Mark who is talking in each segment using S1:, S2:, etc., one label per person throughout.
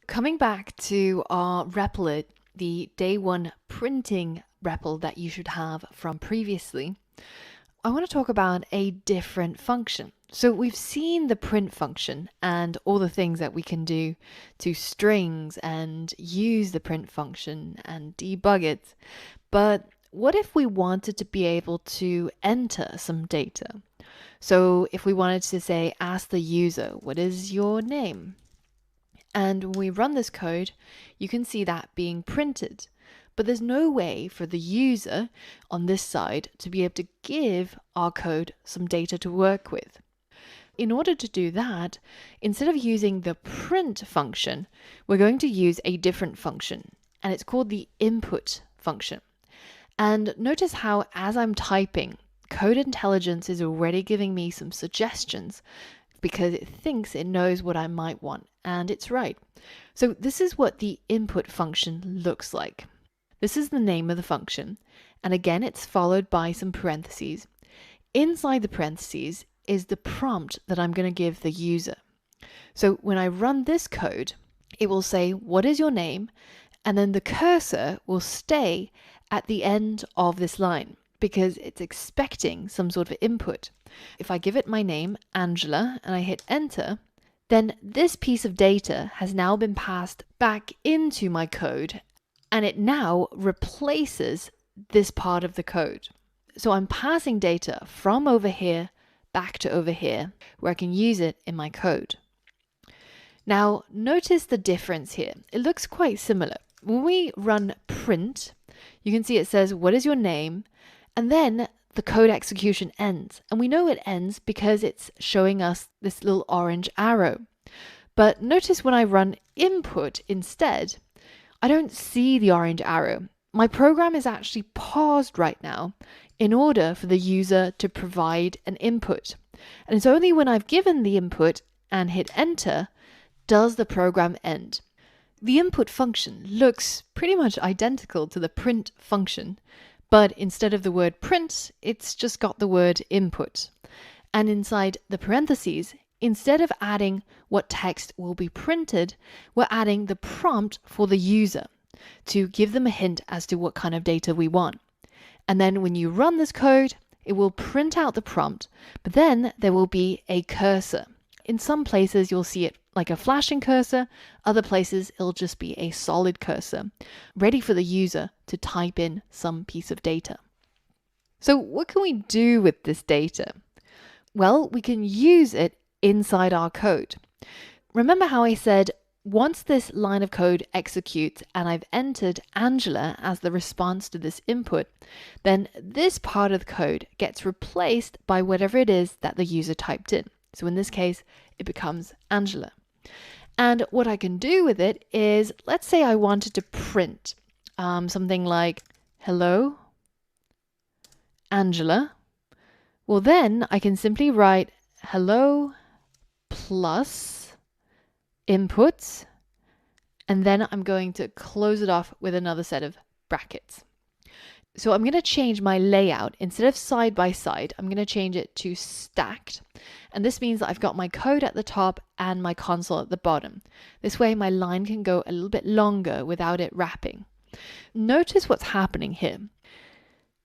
S1: Coming back to our REPL, the day one printing REPL that you should have from previously, I want to talk about a different function. So we've seen the print function and all the things that we can do to strings and use the print function and debug it. But what if we wanted to be able to enter some data? So if we wanted to say, ask the user, what is your name? And when we run this code, you can see that being printed. But there's no way for the user on this side to be able to give our code some data to work with. In order to do that, instead of using the print function, we're going to use a different function, and it's called the input function. And notice how, as I'm typing, Code Intelligence is already giving me some suggestions because it thinks it knows what I might want, and it's right. So this is what the input function looks like. This is the name of the function, and again it's followed by some parentheses. Inside the parentheses is the prompt that I'm going to give the user. So when I run this code, it will say, what is your name? And then the cursor will stay at the end of this line because it's expecting some sort of input. If I give it my name, Angela, and I hit enter, then this piece of data has now been passed back into my code, and it now replaces this part of the code. So I'm passing data from over here back to over here, where I can use it in my code. Now, notice the difference here. It looks quite similar. When we run print, you can see it says, what is your name? And then the code execution ends. And we know it ends because it's showing us this little orange arrow. But notice when I run input instead, I don't see the orange arrow. My program is actually paused right now in order for the user to provide an input. And it's only when I've given the input and hit enter does the program end. The input function looks pretty much identical to the print function, but instead of the word print, it's just got the word input. And inside the parentheses, instead of adding what text will be printed, we're adding the prompt for the user to give them a hint as to what kind of data we want. And then when you run this code, it will print out the prompt, but then there will be a cursor. In some places, you'll see it like a flashing cursor. Other places, it'll just be a solid cursor, ready for the user to type in some piece of data. So what can we do with this data? Well, we can use it inside our code. Remember how I said, once this line of code executes and I've entered Angela as the response to this input, then this part of the code gets replaced by whatever it is that the user typed in. So in this case, it becomes Angela. And what I can do with it is, let's say I wanted to print something like, hello, Angela. Well, then I can simply write hello plus inputs, and then I'm going to close it off with another set of brackets. So I'm going to change my layout. Instead of side by side, I'm going to change it to stacked. And this means that I've got my code at the top and my console at the bottom. This way my line can go a little bit longer without it wrapping. Notice what's happening here.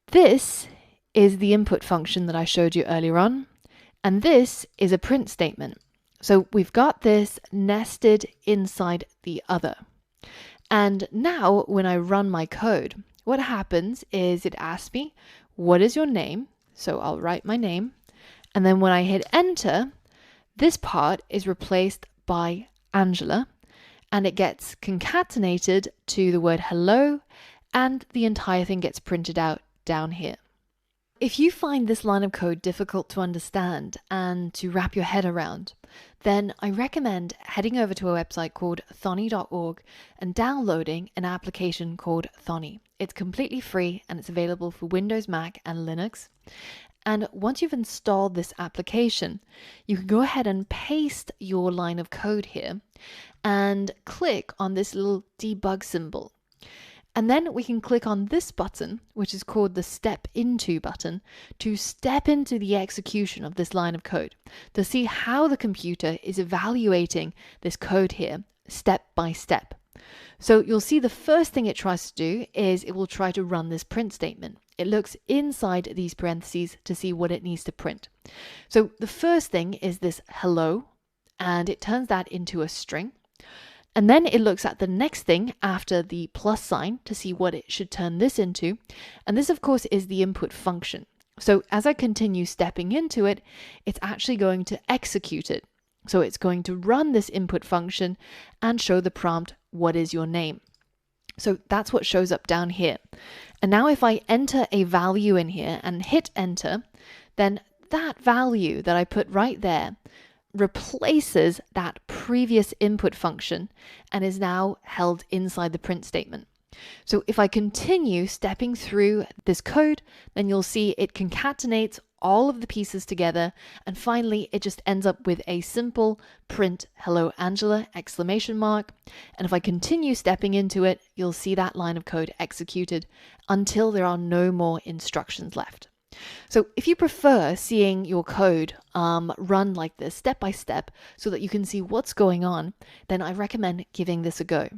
S1: This is the input function that I showed you earlier on, and this is a print statement. So we've got this nested inside the other. And now when I run my code, what happens is it asks me, what is your name? So I'll write my name. And then when I hit enter, this part is replaced by Angela, and it gets concatenated to the word hello, and the entire thing gets printed out down here. If you find this line of code difficult to understand and to wrap your head around, then I recommend heading over to a website called thonny.org and downloading an application called Thonny. It's completely free and it's available for Windows, Mac, and Linux. And once you've installed this application, you can go ahead and paste your line of code here and click on this little debug symbol. And then we can click on this button, which is called the Step Into button, to step into the execution of this line of code, to see how the computer is evaluating this code here step by step. So you'll see the first thing it tries to do is it will try to run this print statement. It looks inside these parentheses to see what it needs to print. So the first thing is this hello, and it turns that into a string. And then it looks at the next thing after the plus sign to see what it should turn this into. And this, of course, is the input function. So as I continue stepping into it, it's actually going to execute it. So it's going to run this input function and show the prompt, what is your name? So that's what shows up down here. And now if I enter a value in here and hit enter, then that value that I put right there replaces that previous input function and is now held inside the print statement. So if I continue stepping through this code, then you'll see it concatenates all of the pieces together, and finally it just ends up with a simple print hello Angela exclamation mark. And if I continue stepping into it, you'll see that line of code executed until there are no more instructions left. So if you prefer seeing your code run like this step by step so that you can see what's going on, then I recommend giving this a go.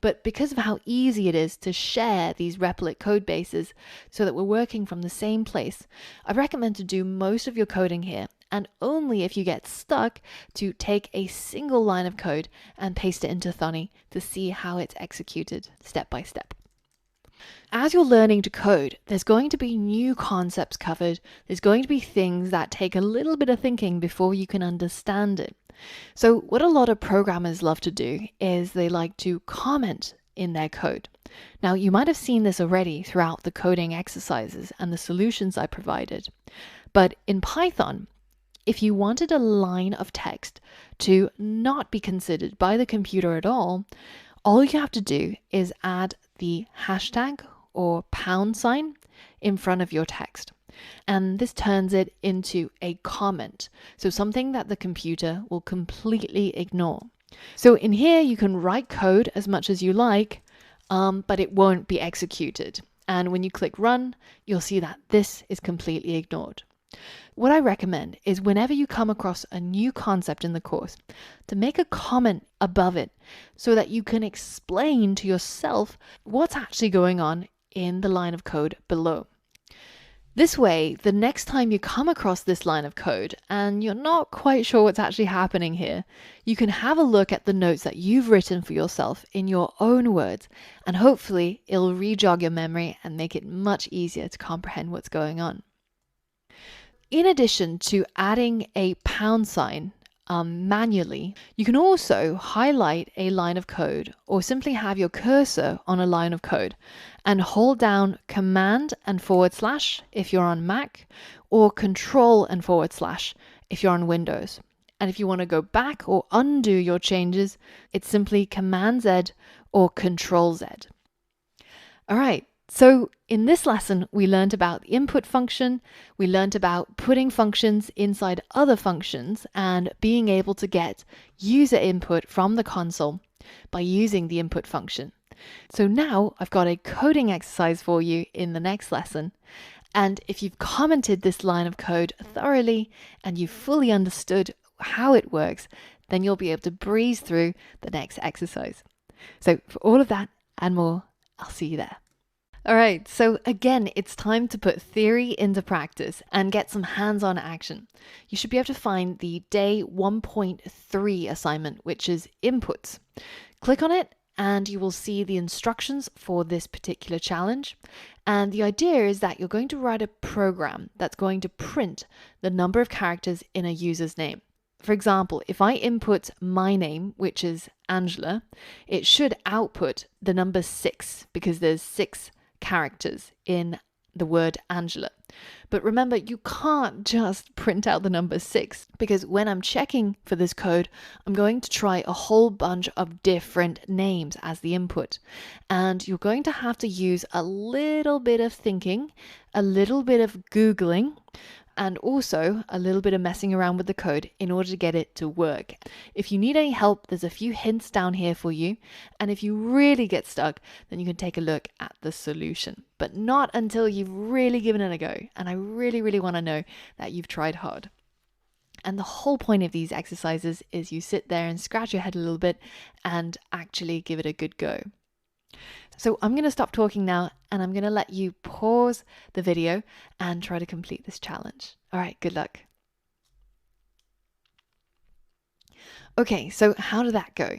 S1: But because of how easy it is to share these Replit code bases so that we're working from the same place, I recommend to do most of your coding here, and only if you get stuck to take a single line of code and paste it into Thonny to see how it's executed step by step. As you're learning to code, there's going to be new concepts covered. There's going to be things that take a little bit of thinking before you can understand it. So what a lot of programmers love to do is they like to comment in their code. Now, you might have seen this already throughout the coding exercises and the solutions I provided. But in Python, if you wanted a line of text to not be considered by the computer at all you have to do is add the hashtag or pound sign in front of your text. And this turns it into a comment, so something that the computer will completely ignore. So in here you can write code as much as you like, but it won't be executed. And when you click run, you'll see that this is completely ignored. What I recommend is whenever you come across a new concept in the course, to make a comment above it so that you can explain to yourself what's actually going on in the line of code below. This way, the next time you come across this line of code and you're not quite sure what's actually happening here, you can have a look at the notes that you've written for yourself in your own words, and hopefully it'll re-jog your memory and make it much easier to comprehend what's going on. In addition to adding a pound sign manually, you can also highlight a line of code or simply have your cursor on a line of code and hold down Command and / if you're on Mac, or Control and / if you're on Windows. And if you want to go back or undo your changes, it's simply Command Z or Control Z. All right. So in this lesson, we learned about the input function, we learned about putting functions inside other functions and being able to get user input from the console by using the input function. So now I've got a coding exercise for you in the next lesson. And if you've commented this line of code thoroughly and you've fully understood how it works, then you'll be able to breeze through the next exercise. So for all of that and more, I'll see you there. All right, so again, it's time to put theory into practice and get some hands-on action. You should be able to find the day 1.3 assignment, which is inputs. Click on it and you will see the instructions for this particular challenge. And the idea is that you're going to write a program that's going to print the number of characters in a user's name. For example, if I input my name, which is Angela, it should output the number 6 because there's 6 characters in the word Angela. But remember, you can't just print out the number 6 because when I'm checking for this code, I'm going to try a whole bunch of different names as the input. And you're going to have to use a little bit of thinking, a little bit of Googling, and also a little bit of messing around with the code in order to get it to work. If you need any help, there's a few hints down here for you. And if you really get stuck, then you can take a look at the solution, but not until you've really given it a go. And I really, really want to know that you've tried hard. And the whole point of these exercises is you sit there and scratch your head a little bit and actually give it a good go. So I'm going to stop talking now and I'm going to let you pause the video and try to complete this challenge. All right, good luck. Okay, so how did that go?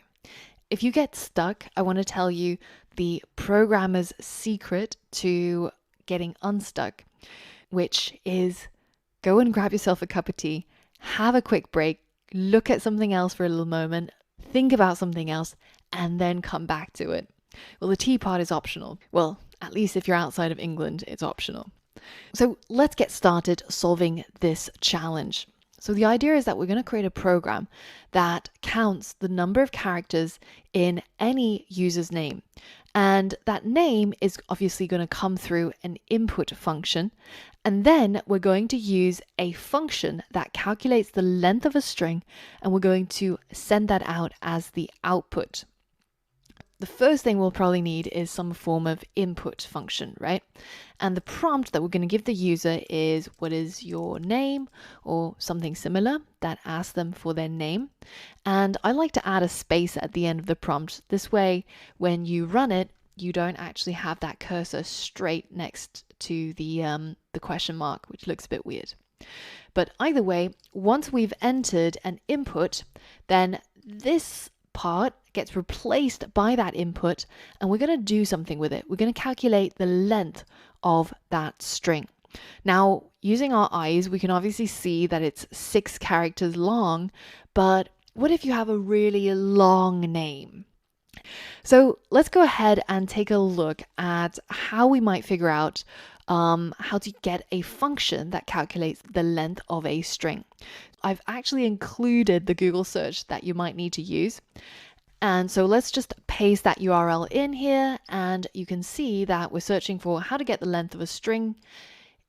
S1: If you get stuck, I want to tell you the programmer's secret to getting unstuck, which is go and grab yourself a cup of tea, have a quick break, look at something else for a little moment, think about something else, and then come back to it. Well, the tea part is optional. Well, at least if you're outside of England, it's optional. So let's get started solving this challenge. So the idea is that we're going to create a program that counts the number of characters in any user's name. And that name is obviously going to come through an input function. And then we're going to use a function that calculates the length of a string, and we're going to send that out as the output. The first thing we'll probably need is some form of input function, right? And the prompt that we're going to give the user is what is your name or something similar that asks them for their name. And I like to add a space at the end of the prompt. This way, when you run it, you don't actually have that cursor straight next to the question mark, which looks a bit weird. But either way, once we've entered an input, then this part gets replaced by that input, and we're going to do something with it. We're going to calculate the length of that string. Now, using our eyes, we can obviously see that it's 6 characters long, but what if you have a really long name? So let's go ahead and take a look at how we might figure out how to get a function that calculates the length of a string. I've actually included the Google search that you might need to use. And so let's just paste that URL in here, and you can see that we're searching for how to get the length of a string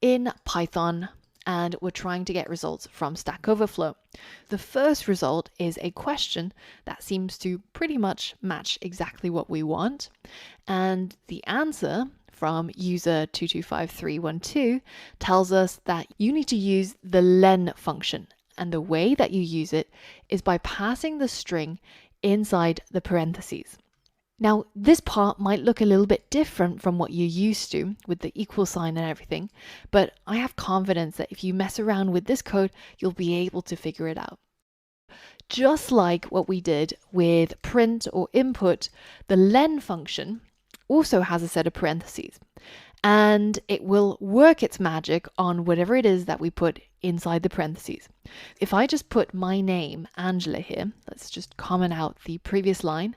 S1: in Python, and we're trying to get results from Stack Overflow. The first result is a question that seems to pretty much match exactly what we want. And the answer from user 225312 tells us that you need to use the len function. And the way that you use it is by passing the string inside the parentheses. Now, this part might look a little bit different from what you're used to with the equal sign and everything, but I have confidence that if you mess around with this code, you'll be able to figure it out. Just like what we did with print or input, the len function also has a set of parentheses, and it will work its magic on whatever it is that we put inside the parentheses. If I just put my name, Angela, here, let's just comment out the previous line,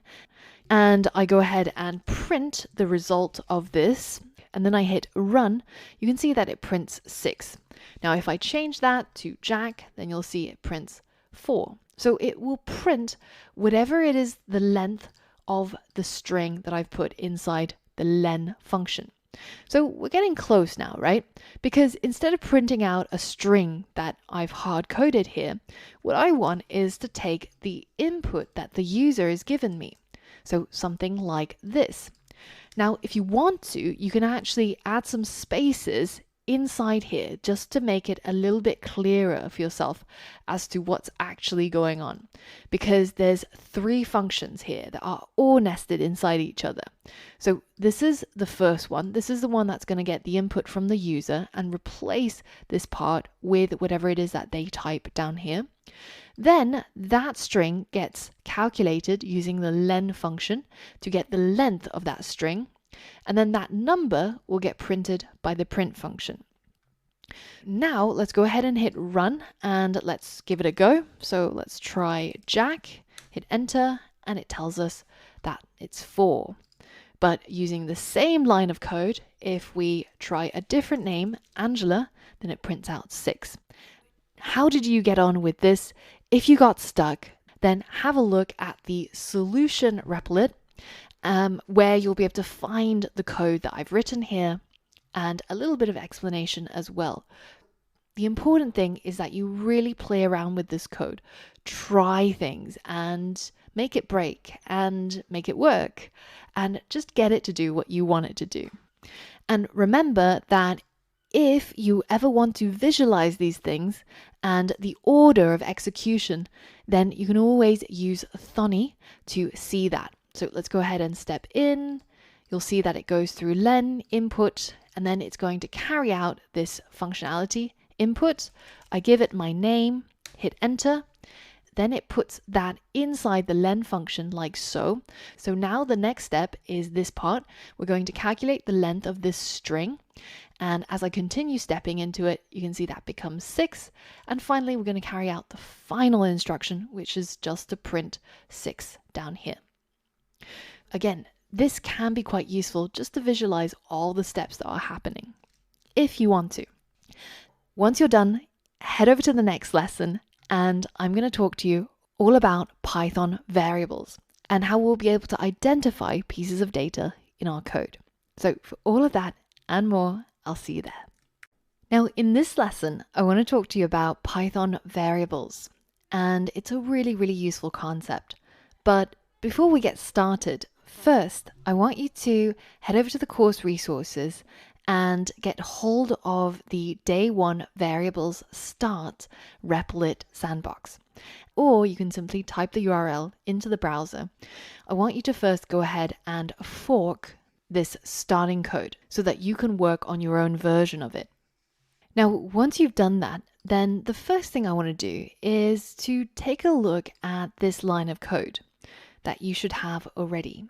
S1: and I go ahead and print the result of this, and then I hit run, you can see that it prints 6. Now, if I change that to Jack, then you'll see it prints 4. So it will print whatever it is the length of the string that I've put inside the len function. So we're getting close now, right? Because instead of printing out a string that I've hard-coded here, what I want is to take the input that the user has given me. So something like this. Now, if you want to, you can actually add some spaces inside here just to make it a little bit clearer for yourself as to what's actually going on, because there's 3 functions here that are all nested inside each other. So this is the first one. This is the one that's going to get the input from the user and replace this part with whatever it is that they type down here. Then that string gets calculated using the len function to get the length of that string. And then that number will get printed by the print function. Now let's go ahead and hit run and let's give it a go. So let's try Jack, hit enter, and it tells us that it's 4. But using the same line of code, if we try a different name, Angela, then it prints out 6. How did you get on with this? If you got stuck, then have a look at the solution replit, where you'll be able to find the code that I've written here and a little bit of explanation as well. The important thing is that you really play around with this code, try things and make it break and make it work, and just get it to do what you want it to do. And remember that if you ever want to visualize these things and the order of execution, then you can always use Thonny to see that. So let's go ahead and step in. You'll see that it goes through len, input, and then it's going to carry out this functionality. Input, I give it my name, hit enter. Then it puts that inside the len function like so. So now the next step is this part. We're going to calculate the length of this string. And as I continue stepping into it, you can see that becomes 6. And finally, we're going to carry out the final instruction, which is just to print 6 down here. Again, this can be quite useful just to visualize all the steps that are happening, if you want to. Once you're done, head over to the next lesson, and I'm going to talk to you all about Python variables and how we'll be able to identify pieces of data in our code. So for all of that and more, I'll see you there. Now, in this lesson, I want to talk to you about Python variables, and it's a really, really useful concept. But before we get started, first, I want you to head over to the course resources and get hold of the day 1 variables start Replit sandbox. Or you can simply type the URL into the browser. I want you to first go ahead and fork this starting code so that you can work on your own version of it. Now, once you've done that, then the first thing I want to do is to take a look at this line of code that you should have already.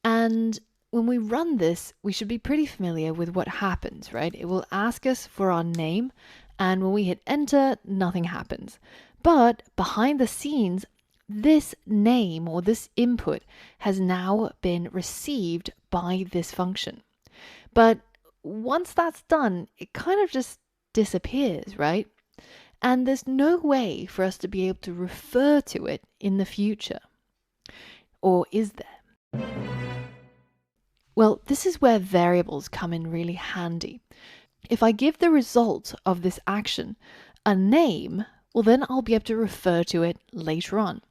S1: And when we run this, we should be pretty familiar with what happens, right? It will ask us for our name, and when we hit enter, nothing happens. But behind the scenes, this name or this input has now been received by this function. But once that's done, it kind of just disappears, right? And there's no way for us to be able to refer to it in the future. Or is there? Well, this is where variables come in really handy. If I give the result of this action a name, well, then I'll be able to refer to it later on.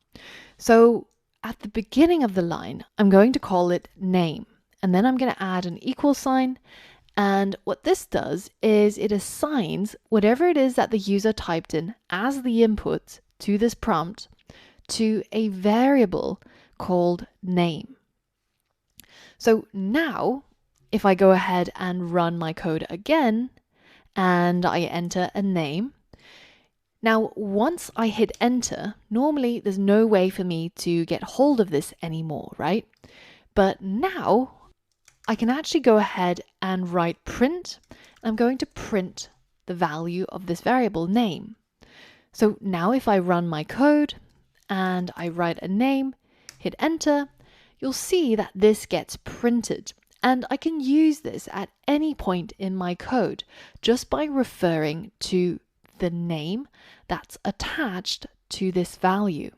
S1: So at the beginning of the line, I'm going to call it name, and then I'm going to add an equal sign. And what this does is it assigns whatever it is that the user typed in as the input to this prompt to a variable called name. So now, if I go ahead and run my code again, and I enter a name, now once I hit enter, normally there's no way for me to get hold of this anymore, right? But now I can actually go ahead and write print. I'm going to print the value of this variable name. So now if I run my code and I write a name, hit enter, you'll see that this gets printed. And I can use this at any point in my code just by referring to the name that's attached to this value.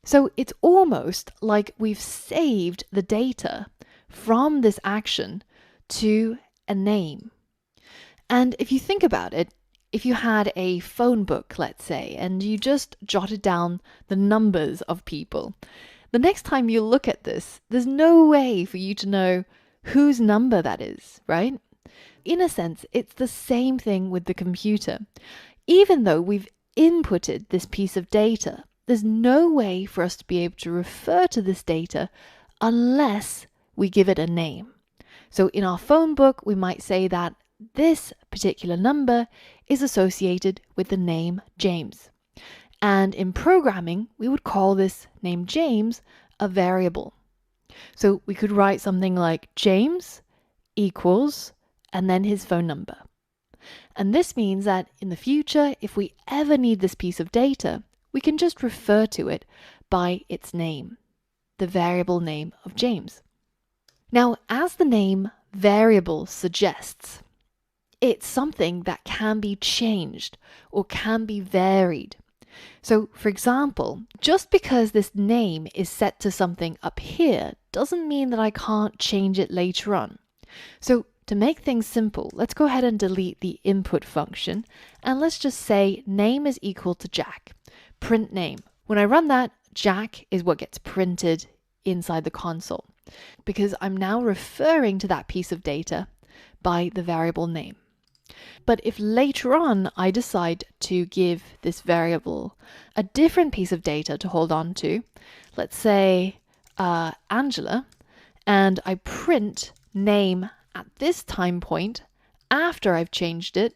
S1: So it's almost like we've saved the data from this action to a name. And if you think about it, if you had a phone book, let's say, and you just jotted down the numbers of people, the next time you look at this, there's no way for you to know whose number that is, right? In a sense, it's the same thing with the computer. Even though we've inputted this piece of data, there's no way for us to be able to refer to this data unless we give it a name. So in our phone book, we might say that this particular number is associated with the name James. And in programming, we would call this name James a variable. So we could write something like James equals, and then his phone number. And this means that in the future, if we ever need this piece of data, we can just refer to it by its name, the variable name of James. Now, as the name variable suggests, it's something that can be changed or can be varied. So, for example, just because this name is set to something up here doesn't mean that I can't change it later on. So, to make things simple, let's go ahead and delete the input function, and let's just say name is equal to Jack. Print name. When I run that, Jack is what gets printed inside the console, because I'm now referring to that piece of data by the variable name. But if later on I decide to give this variable a different piece of data to hold on to, let's say Angela, and I print name at this time point after I've changed it,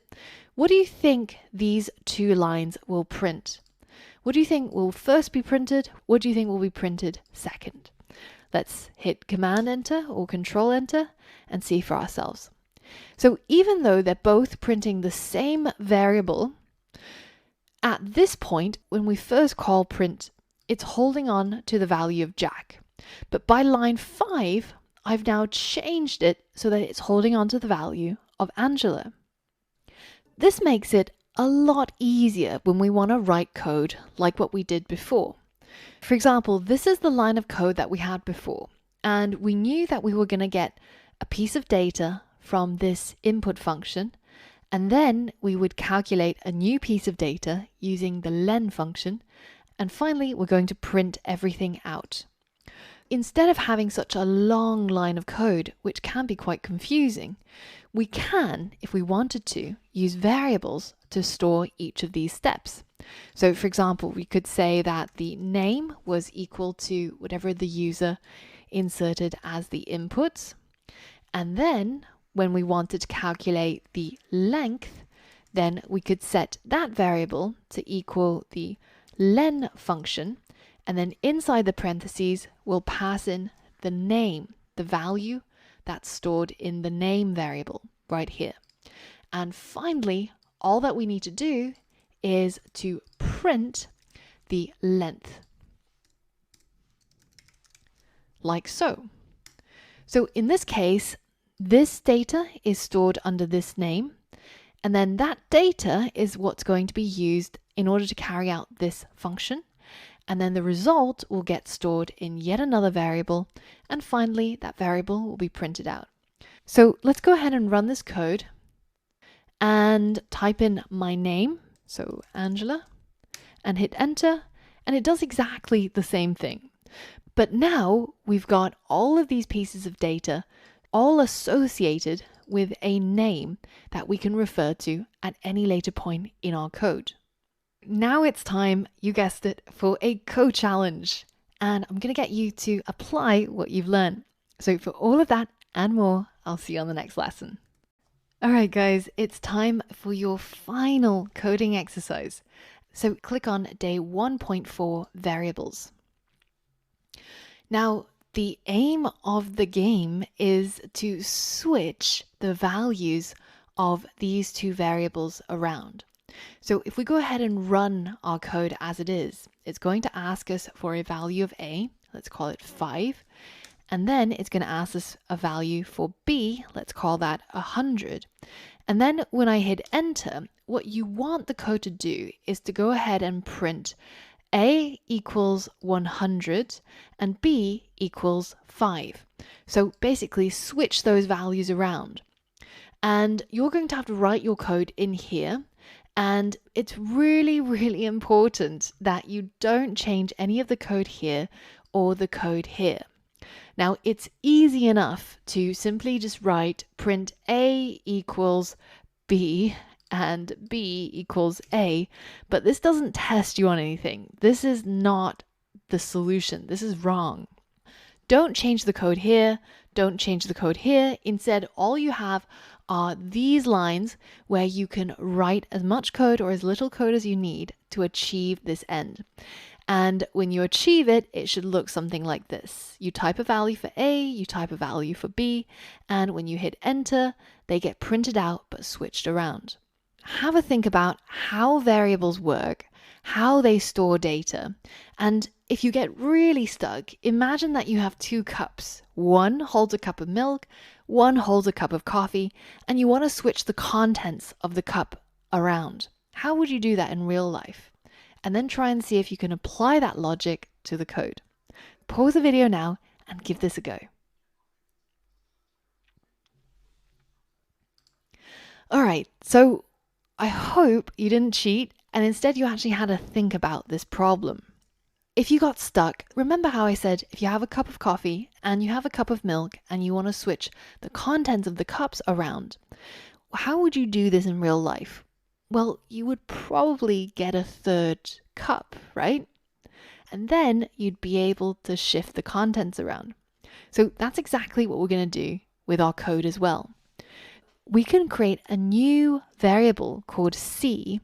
S1: what do you think these two lines will print? What do you think will first be printed? What do you think will be printed second? Let's hit Command Enter or Control Enter and see for ourselves. So even though they're both printing the same variable, at this point, when we first call print, it's holding on to the value of Jack. But by line 5, I've now changed it so that it's holding on to the value of Angela. This makes it a lot easier when we want to write code like what we did before. For example, this is the line of code that we had before, and we knew that we were going to get a piece of data from this input function, and then we would calculate a new piece of data using the len function, and finally we're going to print everything out. Instead of having such a long line of code, which can be quite confusing, we can, if we wanted to, use variables to store each of these steps. So for example, we could say that the name was equal to whatever the user inserted as the inputs, and then when we wanted to calculate the length, then we could set that variable to equal the len function, and then inside the parentheses, we'll pass in the name, the value that's stored in the name variable right here. And finally, all that we need to do is to print the length, like so. So in this case, this data is stored under this name, and then that data is what's going to be used in order to carry out this function, and then the result will get stored in yet another variable, and finally that variable will be printed out. So let's go ahead and run this code and type in my name, so Angela, and hit enter, and it does exactly the same thing. But now we've got all of these pieces of data all associated with a name that we can refer to at any later point in our code. Now it's time, you guessed it, for a code challenge. And I'm going to get you to apply what you've learned. So for all of that and more, I'll see you on the next lesson. All right, guys, it's time for your final coding exercise. So click on day 1.4 variables. Now, the aim of the game is to switch the values of these two variables around. So if we go ahead and run our code as it is, it's going to ask us for a value of A, let's call it 5, and then it's going to ask us a value for B, let's call that 100. And then when I hit enter, what you want the code to do is to go ahead and print A equals 100 and B equals 5. So basically switch those values around. And you're going to have to write your code in here. And it's really, really important that you don't change any of the code here or the code here. Now, it's easy enough to simply just write print A equals B and B equals A, but this doesn't test you on anything. This is not the solution. This is wrong. Don't change the code here. Don't change the code here. Instead, all you have are these lines where you can write as much code or as little code as you need to achieve this end. And when you achieve it, it should look something like this. You type a value for A, you type a value for B, and when you hit enter, they get printed out but switched around. Have a think about how variables work, how they store data, and if you get really stuck, imagine that you have two cups. One holds a cup of milk, one holds a cup of coffee, and you want to switch the contents of the cup around. How would you do that in real life? And then try and see if you can apply that logic to the code. Pause the video now and give this a go. All right, so I hope you didn't cheat and instead you actually had to think about this problem. If you got stuck, remember how I said if you have a cup of coffee and you have a cup of milk and you want to switch the contents of the cups around, how would you do this in real life? Well, you would probably get a third cup, right? And then you'd be able to shift the contents around. So that's exactly what we're going to do with our code as well. We can create a new variable called C,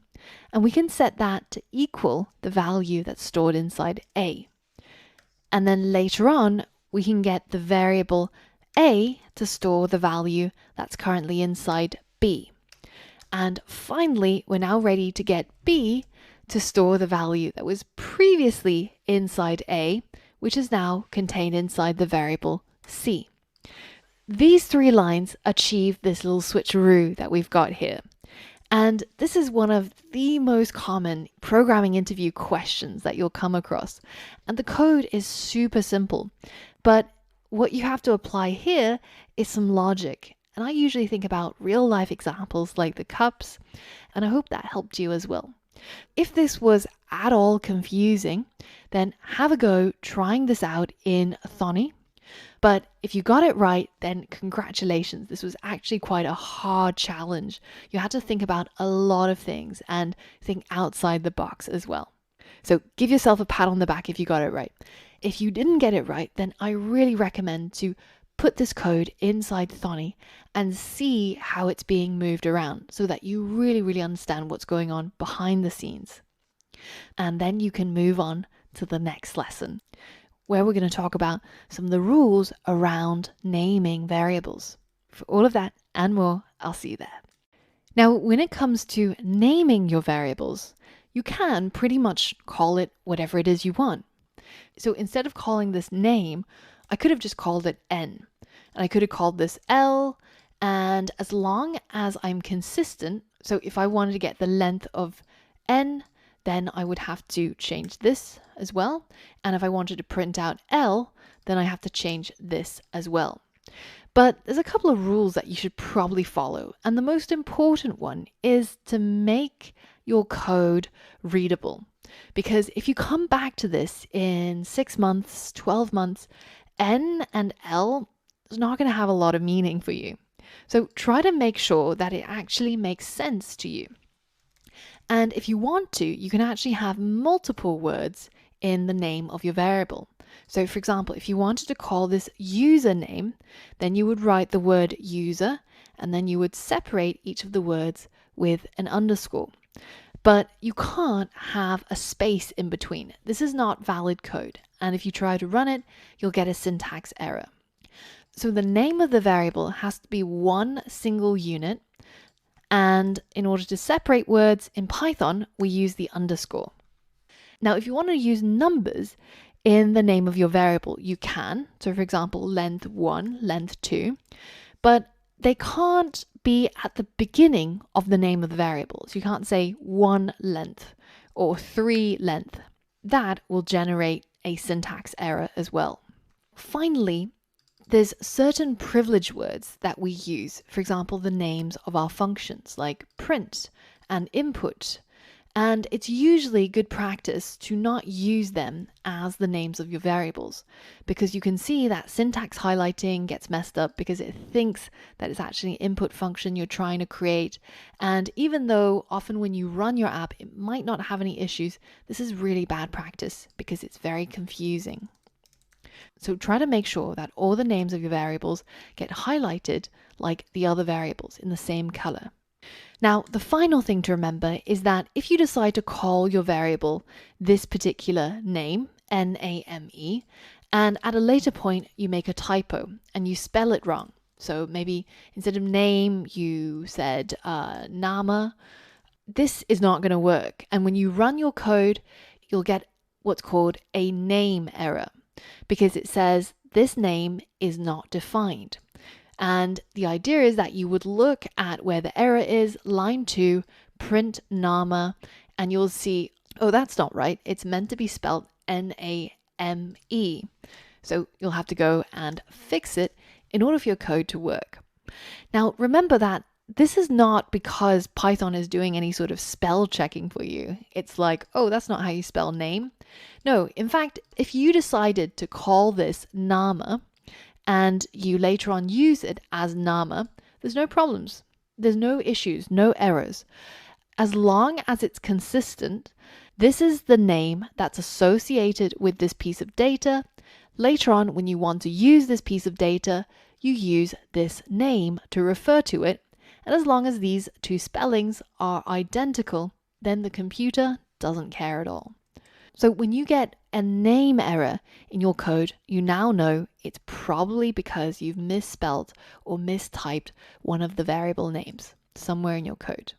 S1: and we can set that to equal the value that's stored inside A. And then later on, we can get the variable A to store the value that's currently inside B. And finally, we're now ready to get B to store the value that was previously inside A, which is now contained inside the variable C. These three lines achieve this little switcheroo that we've got here. And this is one of the most common programming interview questions that you'll come across. And the code is super simple, but what you have to apply here is some logic. And I usually think about real life examples like the cups, and I hope that helped you as well. If this was at all confusing, then have a go trying this out in Thonny. But if you got it right, then congratulations. This was actually quite a hard challenge. You had to think about a lot of things and think outside the box as well. So give yourself a pat on the back if you got it right. If you didn't get it right, then I really recommend to put this code inside Thonny and see how it's being moved around so that you really understand what's going on behind the scenes. And then you can move on to the next lesson, where we're going to talk about some of the rules around naming variables. For all of that and more, I'll see you there. Now, when it comes to naming your variables, you can pretty much call it whatever it is you want. So instead of calling this name, I could have just called it N. And I could have called this L. And as long as I'm consistent, so if I wanted to get the length of N, then I would have to change this as well. And if I wanted to print out L, then I have to change this as well. But there's a couple of rules that you should probably follow. And the most important one is to make your code readable. Because if you come back to this in 6 months, 12 months, N and L is not going to have a lot of meaning for you. So try to make sure that it actually makes sense to you. And if you want to, you can actually have multiple words in the name of your variable. So for example, if you wanted to call this username, then you would write the word user, and then you would separate each of the words with an underscore. But you can't have a space in between. This is not valid code. And if you try to run it, you'll get a syntax error. So the name of the variable has to be one single unit. And in order to separate words in Python, we use the underscore. Now, if you want to use numbers in the name of your variable, you can. So for example, length 1, length 2, but they can't be at the beginning of the name of the variable. So you can't say 1 length or 3 length. That will generate a syntax error as well. Finally, there's certain privilege words that we use, for example, the names of our functions like print and input. And it's usually good practice to not use them as the names of your variables, because you can see that syntax highlighting gets messed up because it thinks that it's actually an input function you're trying to create. And even though often when you run your app, it might not have any issues, this is really bad practice because it's very confusing. So try to make sure that all the names of your variables get highlighted like the other variables in the same color. Now, the final thing to remember is that if you decide to call your variable this particular name, N-A-M-E, and at a later point you make a typo and you spell it wrong. So maybe instead of name, you said Nama. This is not going to work. And when you run your code, you'll get what's called a name error, because it says this name is not defined. And the idea is that you would look at where the error is, line 2, print Nama, and you'll see, oh, that's not right. It's meant to be spelled N-A-M-E. So you'll have to go and fix it in order for your code to work. Now, remember that this is not because Python is doing any sort of spell checking for you. It's like, oh, that's not how you spell name. No, in fact, if you decided to call this Nama and you later on use it as Nama, there's no problems. there's no issues, no errors. As long as it's consistent, this is the name that's associated with this piece of data. Later on, when you want to use this piece of data, you use this name to refer to it. And as long as these two spellings are identical, then the computer doesn't care at all. So when you get a name error in your code, you now know it's probably because you've misspelled or mistyped one of the variable names somewhere in your code.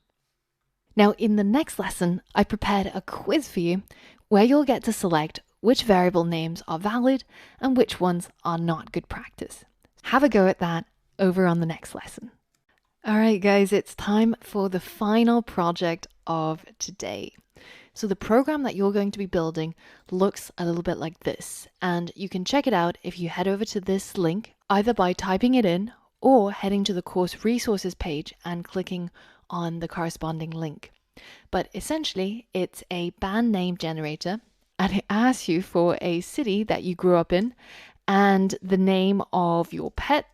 S1: Now, in the next lesson, I prepared a quiz for you where you'll get to select which variable names are valid and which ones are not good practice. Have a go at that over on the next lesson. All right, guys, it's time for the final project of today. So the program that you're going to be building looks a little bit like this, and you can check it out if you head over to this link, either by typing it in or heading to the course resources page and clicking on the corresponding link. But essentially, it's a band name generator, and it asks you for a city that you grew up in and the name of your pet,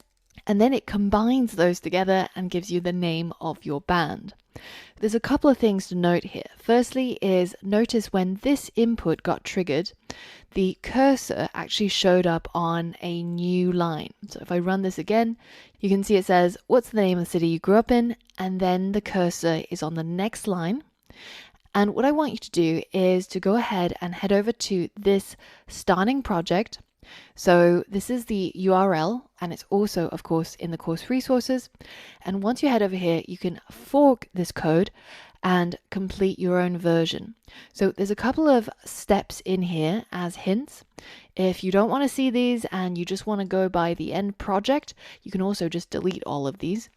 S1: and then it combines those together and gives you the name of your band. There's a couple of things to note here. Firstly is notice when this input got triggered, the cursor actually showed up on a new line. So if I run this again, you can see it says, what's the name of the city you grew up in? And then the cursor is on the next line. And what I want you to do is to go ahead and head over to this starting project. So this is the URL, and it's also, of course, in the course resources. And once you head over here, you can fork this code and complete your own version. So there's a couple of steps in here as hints. If you don't want to see these and you just want to go by the end project, you can also just delete all of these.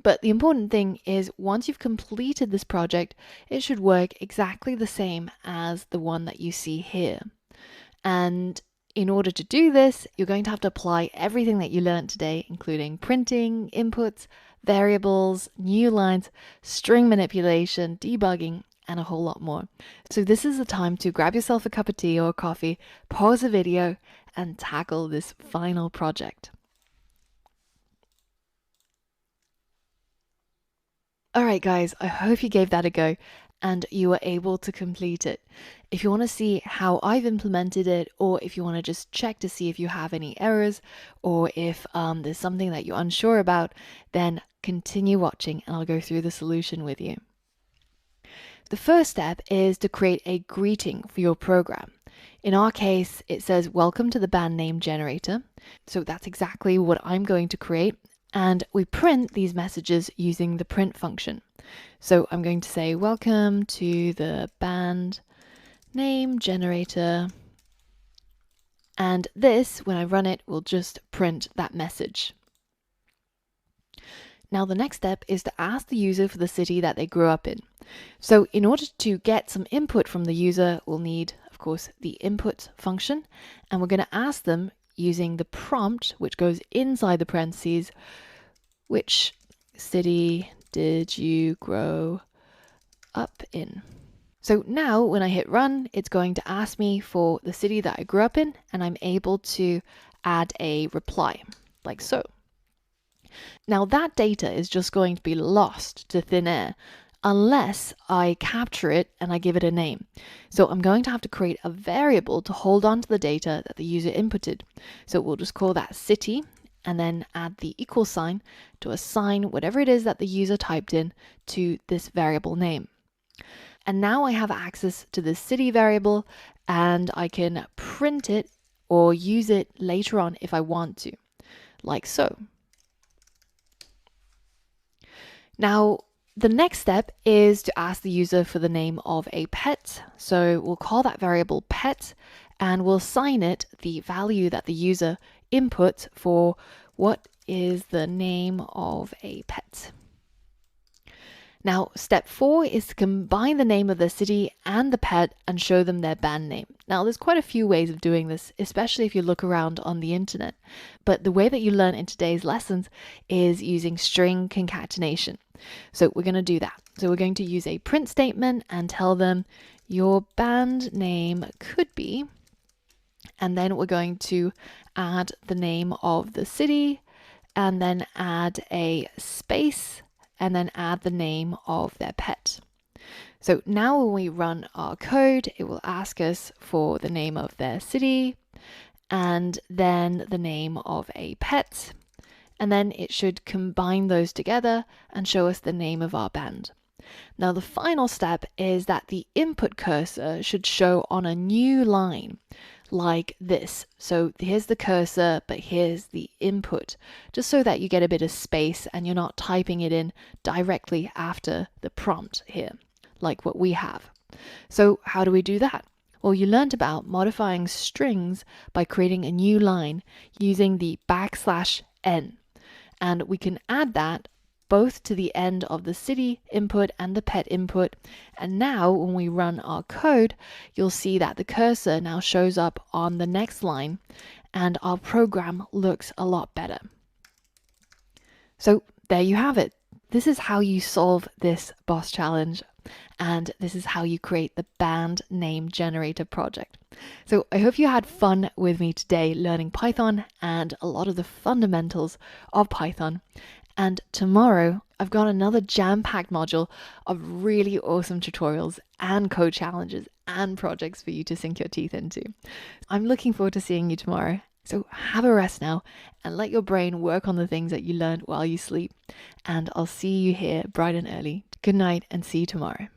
S1: But the important thing is once you've completed this project, it should work exactly the same as the one that you see here. And in order to do this, you're going to have to apply everything that you learned today, including printing, inputs, variables, new lines, string manipulation, debugging, and a whole lot more. So this is the time to grab yourself a cup of tea or coffee, pause the video, and tackle this final project. All right, guys, I hope you gave that a go and you were able to complete it. If you want to see how I've implemented it, or if you want to just check to see if you have any errors, or if there's something that you're unsure about, then continue watching and I'll go through the solution with you. The first step is to create a greeting for your program. In our case, it says, welcome to the band name generator. So that's exactly what I'm going to create. And we print these messages using the print function. So I'm going to say, welcome to the band name generator. And this, when I run it, will just print that message. Now the next step is to ask the user for the city that they grew up in. So in order to get some input from the user, we'll need, of course, the input function. And we're going to ask them using the prompt, which goes inside the parentheses, which city did you grow up in? So now when I hit run, it's going to ask me for the city that I grew up in, and I'm able to add a reply, like so. Now that data is just going to be lost to thin air unless I capture it and I give it a name. So I'm going to have to create a variable to hold on to the data that the user inputted. So we'll just call that city and then add the equal sign to assign whatever it is that the user typed in to this variable name. And now I have access to this city variable and I can print it or use it later on if I want to, like so. Now, the next step is to ask the user for the name of a pet. So we'll call that variable pet and we'll assign it the value that the user input for what is the name of a pet. Now, step 4 is to combine the name of the city and the pet and show them their band name. Now, there's quite a few ways of doing this, especially if you look around on the internet. But the way that you learn in today's lessons is using string concatenation. So we're going to do that. So we're going to use a print statement and tell them your band name could be, and then we're going to add the name of the city and then add a space and then add the name of their pet. So now when we run our code, it will ask us for the name of their city and then the name of a pet. And then it should combine those together and show us the name of our band. Now the final step is that the input cursor should show on a new line like this. So here's the cursor, but here's the input, just so that you get a bit of space and you're not typing it in directly after the prompt here, like what we have. So how do we do that? Well, you learned about modifying strings by creating a new line using the \n. And we can add that both to the end of the city input and the pet input. And now when we run our code, you'll see that the cursor now shows up on the next line and our program looks a lot better. So there you have it. This is how you solve this boss challenge. And this is how you create the band name generator project. So I hope you had fun with me today learning Python and a lot of the fundamentals of Python. And tomorrow I've got another jam-packed module of really awesome tutorials and code challenges and projects for you to sink your teeth into. I'm looking forward to seeing you tomorrow. So have a rest now and let your brain work on the things that you learned while you sleep. And I'll see you here bright and early. Good night and see you tomorrow.